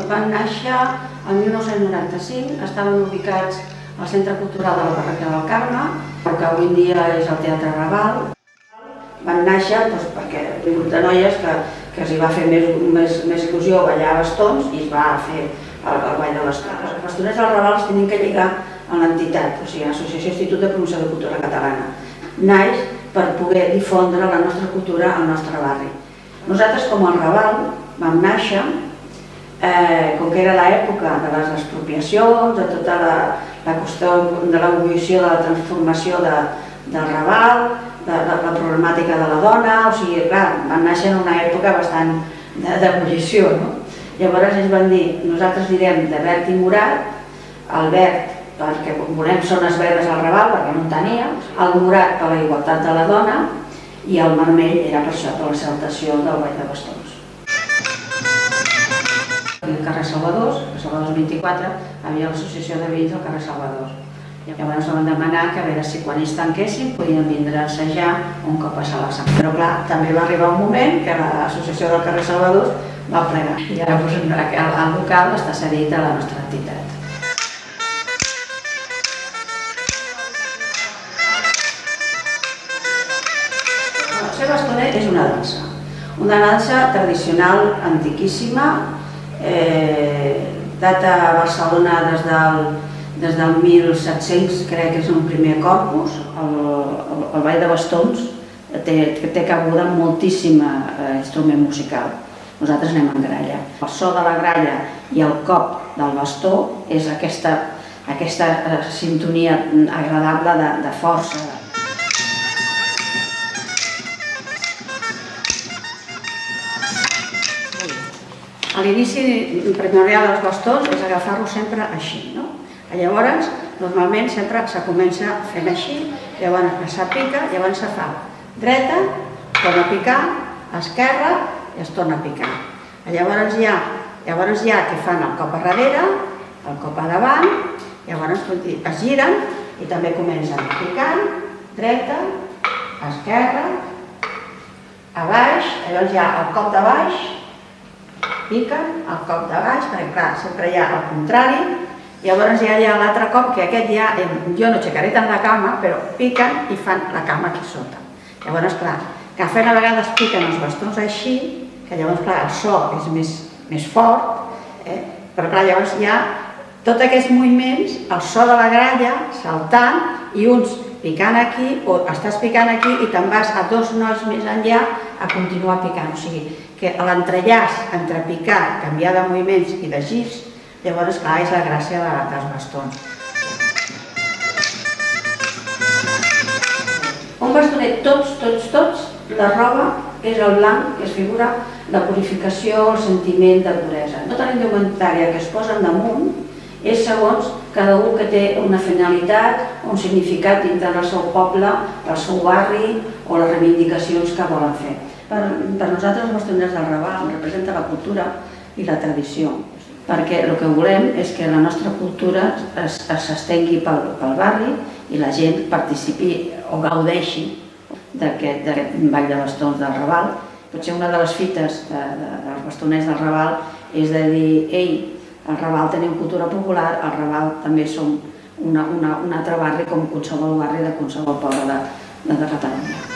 van néixer el 1995, estaven ubicats al Centre Cultural de la Parròquia del Carme, el que avui en dia és el Teatre Raval. Van néixer perquè un grup de noies que s'hi va fer més il·lusió ballar bastons i es va fer el ball de bastons. Els bastoners del Raval es tenen que lligar a l'entitat, o sigui, l'Associació Institut de Promoció de Cultura Catalana. Naix per poder difondre la nostra cultura al nostre barri. Nosaltres, com el Raval, vam néixer, com que era l'època de les expropiacions, de tota la qüestió de l'evolució, de la transformació del Raval, de la problemàtica de la dona, o sigui, clar, van néixer en una època bastant d'ebullició, no? Llavors ells van dir, nosaltres direm de verd i morat, el verd perquè volem zones verdes al Raval, perquè no en tenia, el morat per la igualtat de la dona i el vermell era per això, per l'exaltació del ball de bastons. Al carrer Salvadors, al Salvadors 24, hi havia l'associació de veïns al carrer Salvadors. Llavors van demanar que a veure si quan ells tanquessin podien vindre a assajar un cop a Sala Sant. Però clar, també va arribar un moment que l'associació del carrer Salvadors va plegar. I llavors el local està cedit a la nostra entitat. Ser bastoner és una dansa tradicional antiquíssima, data a Barcelona des del 1700, crec que és un primer corpus. El ball de bastons té cabuda en moltíssim instrument musical. Nosaltres anem en gralla. El so de la gralla i el cop del bastó és aquesta sintonia agradable de força. L'inici primordial dels bastons és agafar-lo sempre així, no? Llavors, normalment sempre se comença fent així, llavors se pica, llavors se fa dreta, torna a picar, esquerra i es torna a picar. Llavors hi ha que fan el cop a darrere, el cop a davant, llavors es giren i també comencen picant, dreta, esquerra, a baix, llavors hi ha el cop de baix, piquen, el cop de baix, perquè clar, sempre hi ha el contrari, llavors hi ha l'altre cop, que aquest ja, jo no aixecaré tant la cama, però piquen i fan la cama aquí sota. Llavors, clar, que fent a vegades piquen els bastons així, que llavors, clar, el so és més fort, però clar, llavors hi ha tots aquests moviments, el so de la gralla, saltant, i uns picant aquí, o estàs picant aquí i te'n vas a 2 nois més enllà a continuar picant. O sigui, que l'entrellàs entre picar, canviar de moviments i de girs, llavors, clar, és la gràcia dels bastons. Un bastoner, tots, la roba és el blanc, que es figura la purificació, el sentiment de puresa. Tota la indumentària que es posa damunt és segons cada un que té una finalitat, un significat dintre del seu poble, del seu barri o les reivindicacions que volen fer. Per nosaltres els bastoners del Raval representa la cultura i la tradició, perquè el que volem és que la nostra cultura s'estengui pel barri i la gent participi o gaudeixi d'aquest ball de bastons del Raval. Potser una de les fites dels bastoners del Raval és de dir, ei, al Raval tenim cultura popular, al Raval també som un altre barri com qualsevol barri de qualsevol poble de Catalunya.